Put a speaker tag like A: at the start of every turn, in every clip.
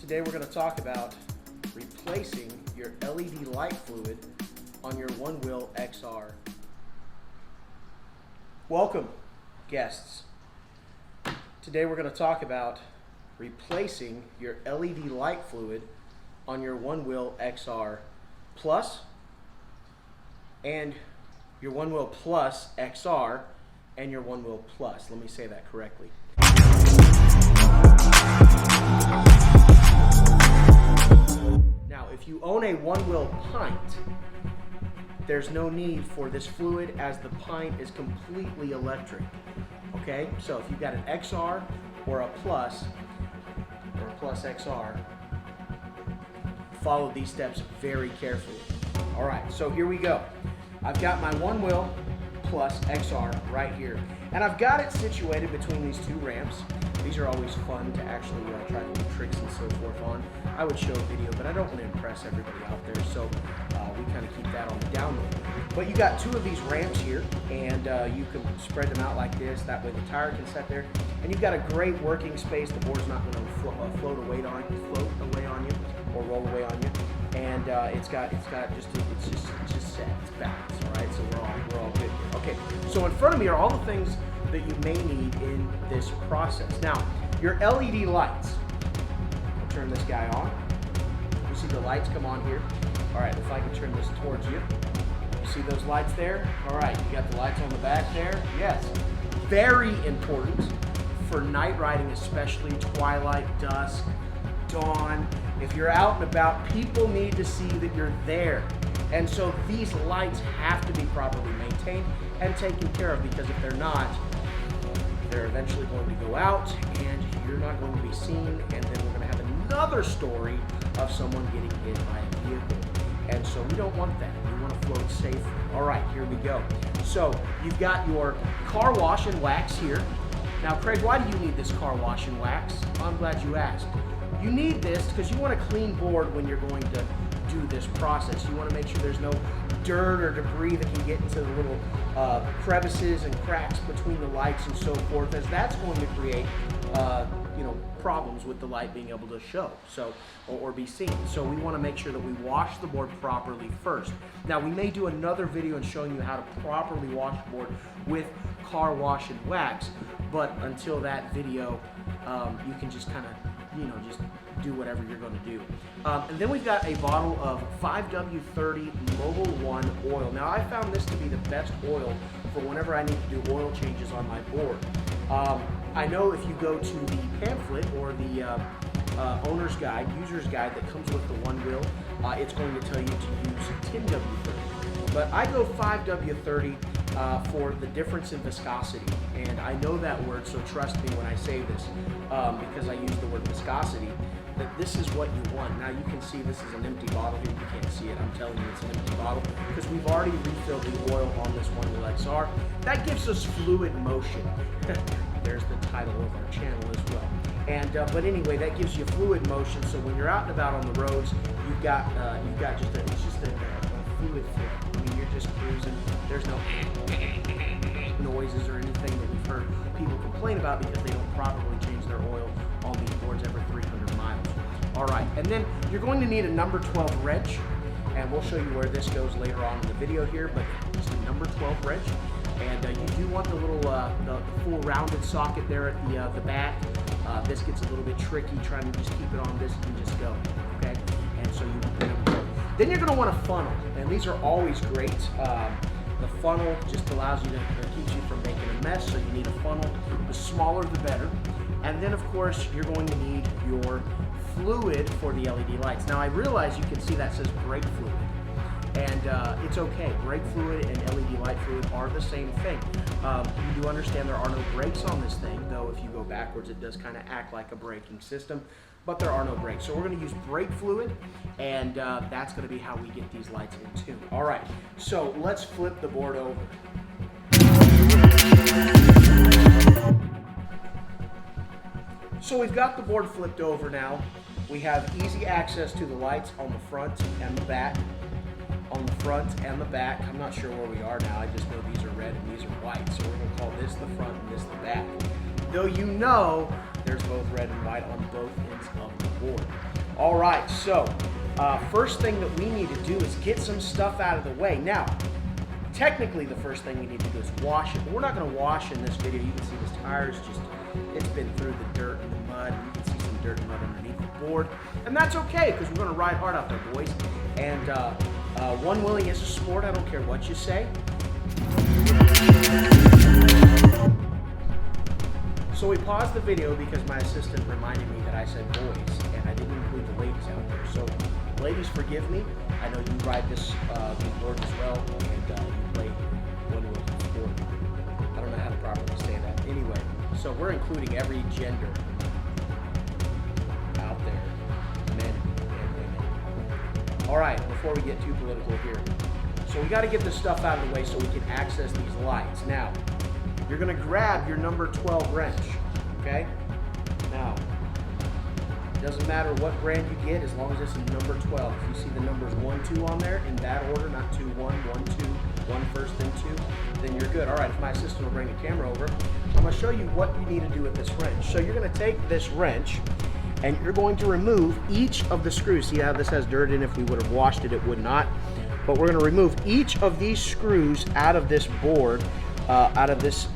A: Today we're going to talk about replacing your LED light fluid on your OneWheel XR. Welcome, guests. Today we're going to talk about replacing your LED light fluid on your OneWheel XR Plus and your OneWheel Plus XR and your OneWheel Plus. Let me say that correctly. Now, if you own a OneWheel pint, there's no need for this fluid as the pint is completely electric. Okay, so if you've got an XR or a Plus XR, follow these steps very carefully. All right, so here we go. I've got my OneWheel Plus XR right here, and I've got it situated between these two ramps. These are always fun to actually try to do tricks and so forth on. I would show a video, but I don't want to impress everybody out there, so we kind of keep that on the down low. But you got two of these ramps here, and you can spread them out like this. That way the tire can set there, and you've got a great working space. The board's not going to float away on you or roll away on you, and it's just set. It's balanced. All right, so we're all good here. Okay, so in front of me are all the things that you may need in this process. Now, your LED lights. I'll turn this guy on. You see the lights come on here. All right, if I can turn this towards you. You see those lights there? All right, you got the lights on the back there? Yes. Very important for night riding, especially twilight, dusk, dawn. If you're out and about, people need to see that you're there. And so these lights have to be properly maintained and taken care of, because if they're not, they're eventually going to go out and you're not going to be seen, and then we're going to have another story of someone getting hit by a vehicle. And so we don't want that. We want to float safely. All right, here we go. So you've got your car wash and wax here. Now, Craig, why do you need this car wash and wax? I'm glad you asked. You need this because you want a clean board when you're going to do this process. You want to make sure there's no dirt or debris that can get into the little crevices and cracks between the lights and so forth, as that's going to create problems with the light being able to show or be seen. So we want to make sure that we wash the board properly first. Now, we may do another video in showing you how to properly wash the board with car wash and wax, but until that video, you can just kind of just do whatever you're going to do. And then we've got a bottle of 5W30 Mobil 1 oil. Now, I found this to be the best oil for whenever I need to do oil changes on my board. I know if you go to the pamphlet or the owner's guide, user's guide that comes with the OneWheel, it's going to tell you to use 10W30. But I go 5W30 for the difference in viscosity. And I know that word, so trust me when I say this, because I use the word viscosity, that this is what you want. Now you can see this is an empty bottle here. You can't see it. I'm telling you it's an empty bottle because we've already refilled the oil on this OneWheel XR. That gives us fluid motion. There's the title of our channel as well. And but anyway, that gives you fluid motion. So when you're out and about on the roads, you've got just a fluid flow. I mean, you're just cruising. There's no noises or anything that we've heard people complain about because they don't properly change their oil on these boards every 300 miles. All right, and then you're going to need a number 12 wrench, and we'll show you where this goes later on in the video here, but it's a number 12 wrench. And you do want the little the full rounded socket there at the back. This gets a little bit tricky trying to just keep it on this and just go, okay? And so then you're going to want a funnel, and these are always great. The funnel just allows you to keep you from making a mess, so you need a funnel. The smaller the better. And then of course you're going to need your fluid for the LED lights. Now I realize you can see that says brake fluid. And it's okay. Brake fluid and LED light fluid are the same thing. You do understand there are no brakes on this thing, though if you go backwards it does kind of act like a braking system, but there are no brakes. So we're going to use brake fluid, and that's going to be how we get these lights in tune. All right, so let's flip the board over. So we've got the board flipped over now. We have easy access to the lights on the front and the back. On the front and the back. I'm not sure where we are now. I just know these are red and these are white. So we're going to call this the front and this the back. Though you know there's both red and white on both ends of the board. All right, so first thing that we need to do is get some stuff out of the way. Now, technically the first thing we need to do is wash it, but we're not gonna wash in this video. You can see this tire's just, it's been through the dirt and the mud, and you can see some dirt and mud underneath the board. And that's okay, because we're gonna ride hard out there, boys. And one-wheeling is a sport, I don't care what you say. So we paused the video because my assistant reminded me that I said boys, and I didn't include the ladies out there. So ladies, forgive me. I know you ride this board as well, and you play one-wheel sport. I don't know how to properly say that. Anyway, so we're including every gender out there, men and women. All right, before we get too political here. So we got to get this stuff out of the way so we can access these lights. Now, you're going to grab your number 12 wrench, okay? Now, it doesn't matter what brand you get as long as it's a number 12. If you see the numbers 1, 2 on there in that order, not 2, 1, 1, 2, 1 first, then 2, then you're good. All right, if my assistant will bring the camera over, I'm going to show you what you need to do with this wrench. So you're going to take this wrench and you're going to remove each of the screws. See how this has dirt in it? If we would have washed it, it would not. But we're going to remove each of these screws out of this board, out of this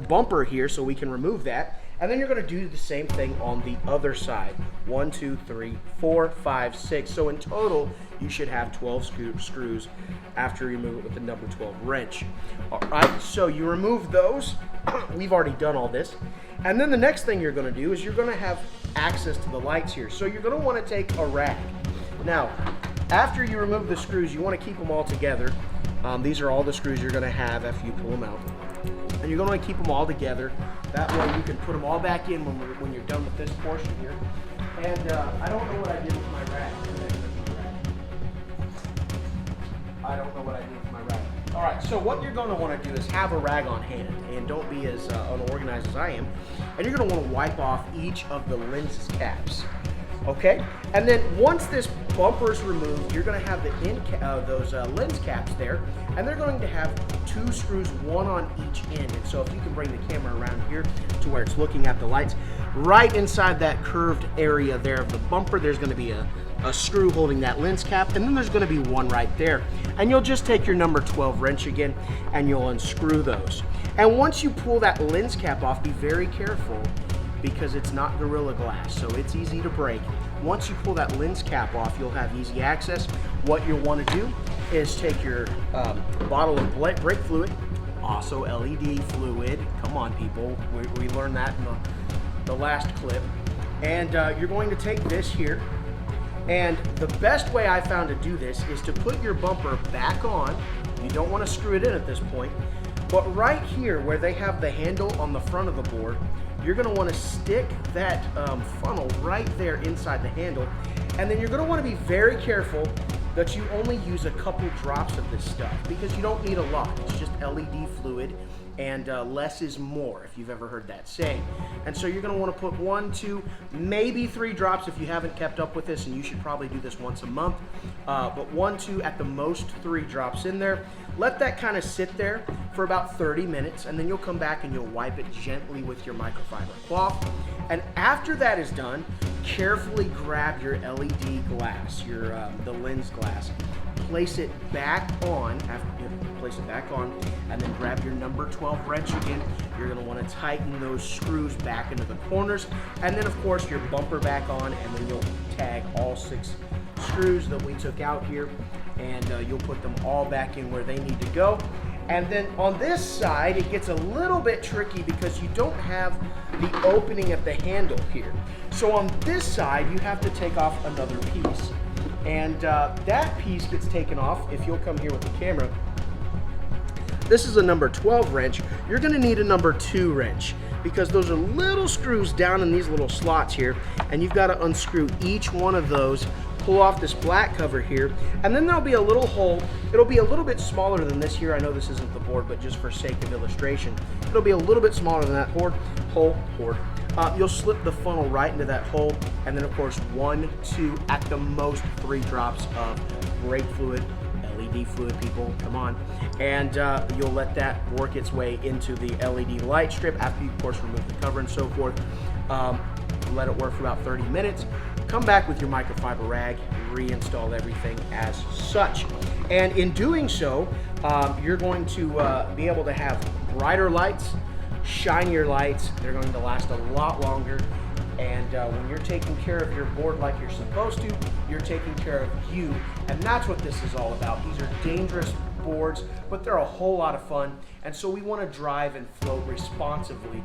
A: bumper here, so we can remove that. And then you're going to do the same thing on the other side. 1, 2, 3, 4, 5, 6. So in total, you should have 12 screws after you remove it with the number 12 wrench. All right, so you remove those. We've already done all this. And then the next thing you're going to do is you're going to have access to the lights here. So you're going to want to take a rag. Now, after you remove the screws, you want to keep them all together. These are all the screws you're going to have after you pull them out. And you're going to keep them all together. That way you can put them all back in when you're done with this portion here. And I don't know what I did with my rag. I don't know what I did with my rag. All right, so what you're going to want to do is have a rag on hand, and don't be as unorganized as I am. And you're going to want to wipe off each of the lens caps. Okay, and then once this bumper is removed, you're going to have those lens caps there, and they're going to have 2 screws, 1 on each end. And so if you can bring the camera around here to where it's looking at the lights, right inside that curved area there of the bumper, there's going to be a screw holding that lens cap, and then there's going to be 1 right there. And you'll just take your number 12 wrench again, and you'll unscrew those. And once you pull that lens cap off, be very careful, because it's not Gorilla Glass, so it's easy to break. Once you pull that lens cap off, you'll have easy access. What you'll want to do is take your bottle of brake fluid, also LED fluid. Come on, people, we learned that in the last clip. And you're going to take this here, and the best way I found to do this is to put your bumper back on. You don't want to screw it in at this point, but right here where they have the handle on the front of the board, you're going to want to stick that funnel right there inside the handle, and then you're going to want to be very careful that you only use a couple drops of this stuff, because you don't need a lot. It's just LED fluid, and less is more, if you've ever heard that saying. And so you're going to want to put 1, 2, maybe 3 drops if you haven't kept up with this, and you should probably do this once a month. But 1, 2, at the most 3 drops in there. Let that kind of sit there for about 30 minutes, and then you'll come back and you'll wipe it gently with your microfiber cloth. And after that is done, carefully grab your LED glass, the lens glass. Place it back on, place it back on, and then grab your number 12 wrench again. You're going to want to tighten those screws back into the corners, and then of course your bumper back on, and then you'll tag all 6 screws that we took out here, and you'll put them all back in where they need to go. And then on this side, it gets a little bit tricky because you don't have the opening at the handle here. So on this side, you have to take off another piece. And that piece gets taken off if you'll come here with the camera. This is a number 12 wrench. You're going to need a number 2 wrench, because those are little screws down in these little slots here, and you've got to unscrew each one of those, pull off this black cover here, and then there'll be a little hole. It'll be a little bit smaller than this here. I know this isn't the board, but just for sake of illustration, it'll be a little bit smaller than that hole. You'll slip the funnel right into that hole, and then of course 1, 2, at the most 3 drops of brake fluid, LED fluid, people, come on. And you'll let that work its way into the LED light strip after you of course remove the cover and so forth. let it work for about 30 minutes. Come back with your microfiber rag, reinstall everything as such. And in doing so, you're going to be able to have brighter lights, shinier lights. They're going to last a lot longer. And when you're taking care of your board like you're supposed to, you're taking care of you. And that's what this is all about. These are dangerous boards, but they're a whole lot of fun. And so we want to drive and float responsibly.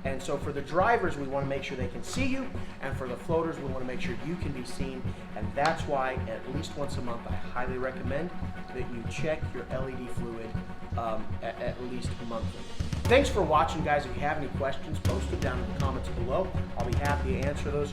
A: And so for the drivers, we want to make sure they can see you. And for the floaters, we want to make sure you can be seen. And that's why at least once a month, I highly recommend that you check your LED fluid at least monthly. Thanks for watching, guys. If you have any questions, post them down in the comments below. I'll be happy to answer those.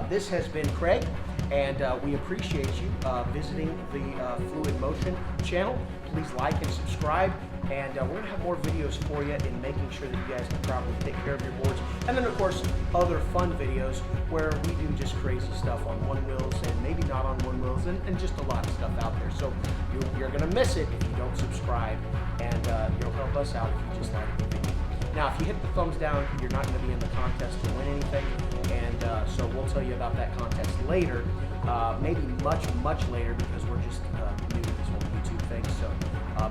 A: This has been Craig, and we appreciate you visiting the Fluid Motion channel. Please like and subscribe, and we're going to have more videos for you in making sure that you guys can properly take care of your boards. And then, of course, other fun videos where we do just crazy stuff on OneWheels and maybe not on OneWheels, and just a lot of stuff out there. So you're going to miss it if you don't subscribe, and you'll help us out if you just like the video. Now, if you hit the thumbs down, you're not going to be in the contest to win anything, and so we'll tell you about that contest later, maybe much later, because we're just new to this whole YouTube thing. So,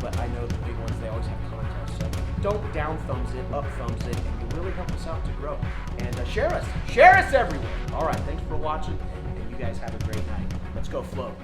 A: but I know the big ones, they always have contests. So don't down thumbs it, up thumbs it, and you really help us out to grow. And share us everywhere. All right, thanks for watching, and you guys have a great night. Let's go float.